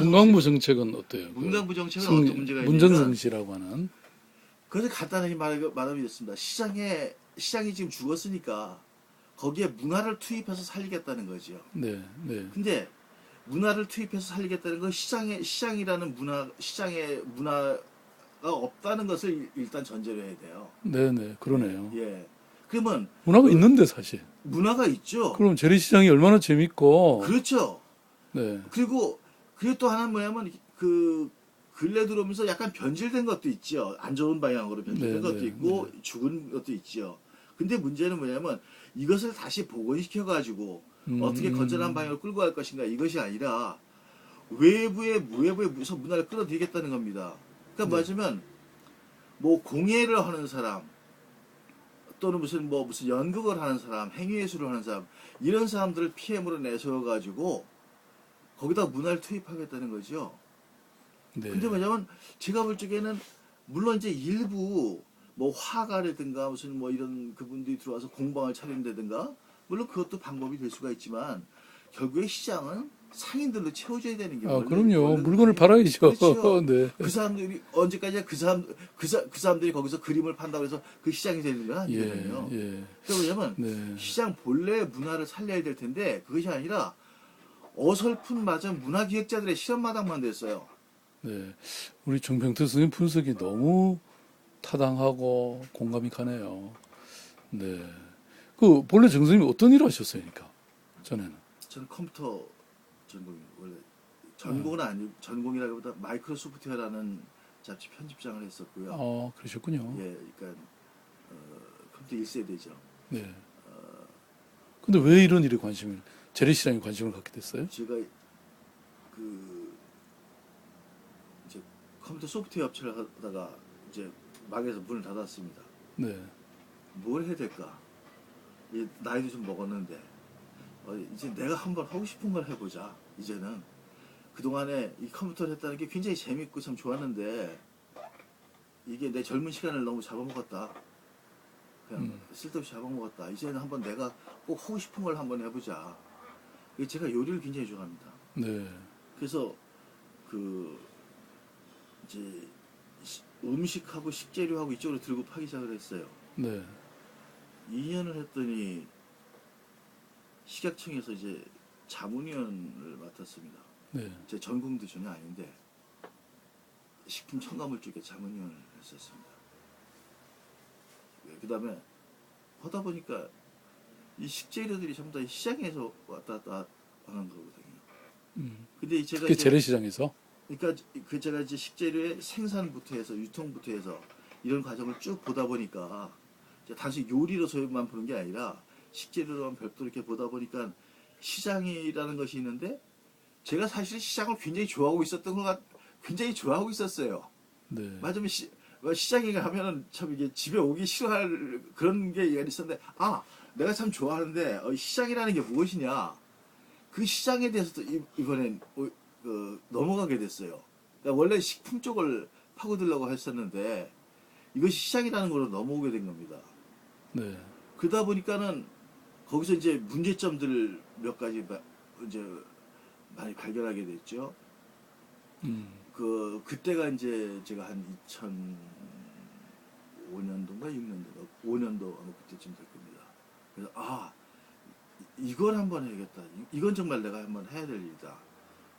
문광부 정책은 어때요? 문광부 정책은 어떤 문제가 있냐면 문정성 씨라고 하는. 그래서 간단하게 말하면 이렇습니다. 시장이 지금 죽었으니까 거기에 문화를 투입해서 살리겠다는 거죠. 네, 네, 근데 문화를 투입해서 살리겠다는 건 시장이라는 시장의 문화가 없다는 것을 일단 전제로 해야 돼요. 네, 네, 그러네요. 예. 그러면 문화가 있는데 사실. 문화가 있죠. 그럼 재래시장이 얼마나 재밌고. 그렇죠. 네, 그리고 또 하나 뭐냐면 근래 들어오면서 약간 변질된 것도 있죠. 안 좋은 방향으로 변질된 네, 것도 네, 있고 죽은 것도 있죠. 근데 문제는 뭐냐면 이것을 다시 복원시켜 가지고 어떻게 건전한 방향으로 끌고 갈 것인가 이것이 아니라 무외부에서 문화를 끌어들이겠다는 겁니다. 그러니까 네. 맞으면 뭐 공예를 하는 사람 또는 무슨 연극을 하는 사람, 행위예술을 하는 사람 이런 사람들을 PM으로 내세워 가지고 거기다 문화를 투입하겠다는 거죠. 네. 근데 뭐냐면 제가 볼 적에는 물론 이제 일부 뭐 화가라든가 무슨 뭐 이런 그분들이 들어와서 공방을 차린다든가 물론 그것도 방법이 될 수가 있지만 결국에 시장은 상인들로 채워져야 되는 게 원래 그럼요. 물건을 원래 팔아야죠. 그렇죠. 네. 그 사람들이 언제까지나 그 사람들이 거기서 그림을 판다고 해서 그 시장이 되는 건 예, 아니거든요. 예. 그러니까 뭐냐면 네. 시장 본래의 문화를 살려야 될 텐데 그것이 아니라 어설픈 문화기획자들의 실험마당만 됐어요. 네. 우리 정병태 선생님 분석이 너무 타당하고 공감이 가네요. 네. 본래 정 선생님이 어떤 일을 하셨어요, 그러니까? 전에는. 저는 컴퓨터 전공이에요. 원래 전공은 아니고 전공이라기보다 마이크로소프트웨어라는 잡지 편집장을 했었고요. 그러셨군요. 예, 그러니까 컴퓨터 1세대죠. 네. 근데 왜 이런 일에 재래시장에 관심을 갖게 됐어요? 제가 이제 컴퓨터 소프트웨어 업체를 하다가 이제 막에서 문을 닫았습니다. 네. 뭘 해야 될까? 나이도 좀 먹었는데 이제 내가 한번 하고 싶은 걸 해보자. 이제는 그동안에 이 컴퓨터를 했다는 게 굉장히 재밌고 참 좋았는데 이게 내 젊은 시간을 너무 잡아먹었다. 그냥 쓸데없이 잡아먹었다. 이제는 한번 내가 꼭 하고 싶은 걸 한번 해보자. 제가 요리를 굉장히 좋아합니다. 네. 그래서 이제 음식하고 식재료하고 이쪽으로 들고 파기 시작을 했어요. 네. 2년을 했더니 식약청에서 이제 자문위원을 맡았습니다. 네. 제 전공도 전혀 아닌데 식품 첨가물 쪽에 자문위원을 했었습니다. 그 다음에 하다 보니까 이 식재료들이 전부 다 시장에서 왔다 갔다 하는 거거든요. 근데 제가 그게 이제 재래시장에서? 그러니까 제가 이제 식재료의 생산부터 해서 유통부터 해서 이런 과정을 쭉 보다 보니까 이제 단순히 요리로서만 보는 게 아니라 식재료로만 별도로 이렇게 보다 보니까 시장이라는 것이 있는데 제가 사실 시장을 굉장히 좋아하고 굉장히 좋아하고 있었어요. 네. 맞으면 시장에 가면은 참 이게 집에 오기 싫어할 그런 게 있었는데 내가 참 좋아하는데 시장이라는 게 무엇이냐 그 시장에 대해서도 이번엔 넘어가게 됐어요. 그러니까 원래 식품 쪽을 파고들려고 했었는데 이것이 시장이라는 걸로 넘어오게 된 겁니다. 네. 그러다 보니까는 거기서 이제 문제점들 몇 가지 이제 많이 발견하게 됐죠. 그때가 이제 제가 한 2005년도인가 6년도, 5년도 아마 그때쯤 될 겁니다. 그래서 이걸 한번 해야겠다. 이건 정말 내가 한번 해야 될 일이다.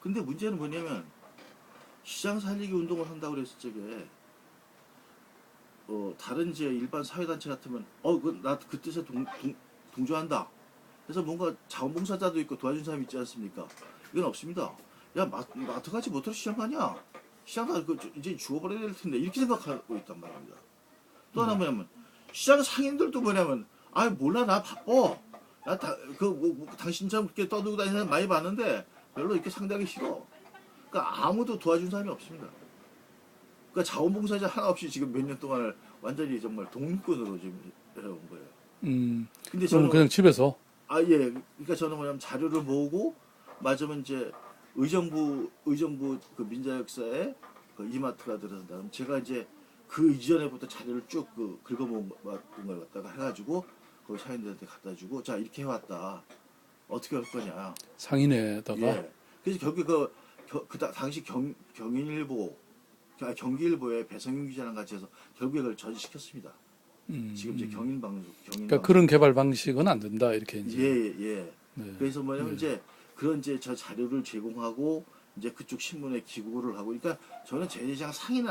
근데 문제는 뭐냐면 시장 살리기 운동을 한다고 그랬을 적에 다른 이제 일반 사회단체 같으면 나 그 뜻에 동조한다. 그래서 뭔가 자원봉사자도 있고 도와준 사람이 있지 않습니까? 이건 없습니다. 야 마트 가지 못하러 시장 가냐? 시장 가 이제 죽어버려야 될 텐데 이렇게 생각하고 있단 말입니다. 또 하나 뭐냐면 시장 상인들도 뭐냐면 몰라 나 바빠. 당신처럼 그렇게 떠들고 다니는 사람 많이 봤는데 별로 이렇게 상대하기 싫어. 그러니까 아무도 도와준 사람이 없습니다. 그러니까 자원봉사자 하나 없이 지금 몇 년 동안을 완전히 정말 독립군으로 지금 해온 거예요. 근데 그럼 그냥 집에서? 예. 그러니까 저는 뭐냐면 자료를 모으고 맞으면 이제 의정부 그 민자역사에 그 이마트가 들어선다. 그럼 제가 이제 그 이전에부터 자료를 쭉 긁어모은 걸 갖다가 해가지고 그 사인들한테 갖다 주고 자 이렇게 해왔다. 어떻게 할 거냐. 상인에다가? 예. 그래서 결국에 당시 경인일보, 경기일보에 배성윤 기자랑 같이 해서 결국에 그걸 저지시켰습니다. 지금 이제 경인방송, 그러니까 그런 개발 방식은 안 된다 이렇게 이제. 예. 네. 그래서 뭐냐면 이제 그런 이제 저 자료를 제공하고 이제 그쪽 신문에 기고를 하고, 그러니까 저는 재래시장 상인은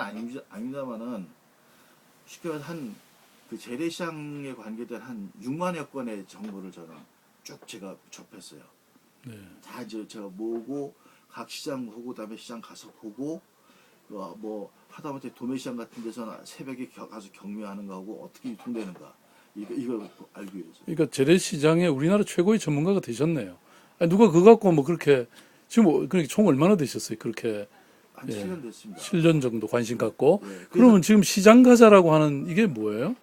아닙니다만은 쉽게 말해서 그 재래시장에 관계된 한 6만여 건의 정보를 저는 쭉 제가 접했어요. 네. 다 이제 제가 모으고 각 시장 보고 그다음에 시장 가서 보고 뭐 하다못해 도매시장 같은 데서는 새벽에 가서 경매하는 거하고 어떻게 유통되는가 이걸 알기 위해서. 그러니까 재래시장에 우리나라 최고의 전문가가 되셨네요. 아니, 누가 그거 갖고 뭐 그렇게 지금 그렇게 총 얼마나 되셨어요? 그렇게 한 예. 7년 됐습니다. 7년 정도 관심 갖고. 예. 그러면 지금 시장 가자라고 하는 이게 뭐예요?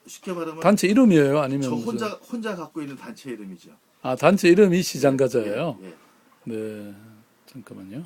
쉽게 말하면 단체 이름이에요? 아니면 저 무슨? 혼자 갖고 있는 단체 이름이죠. 아, 단체 이름이 시장 가자예요? 예. 네. 잠깐만요.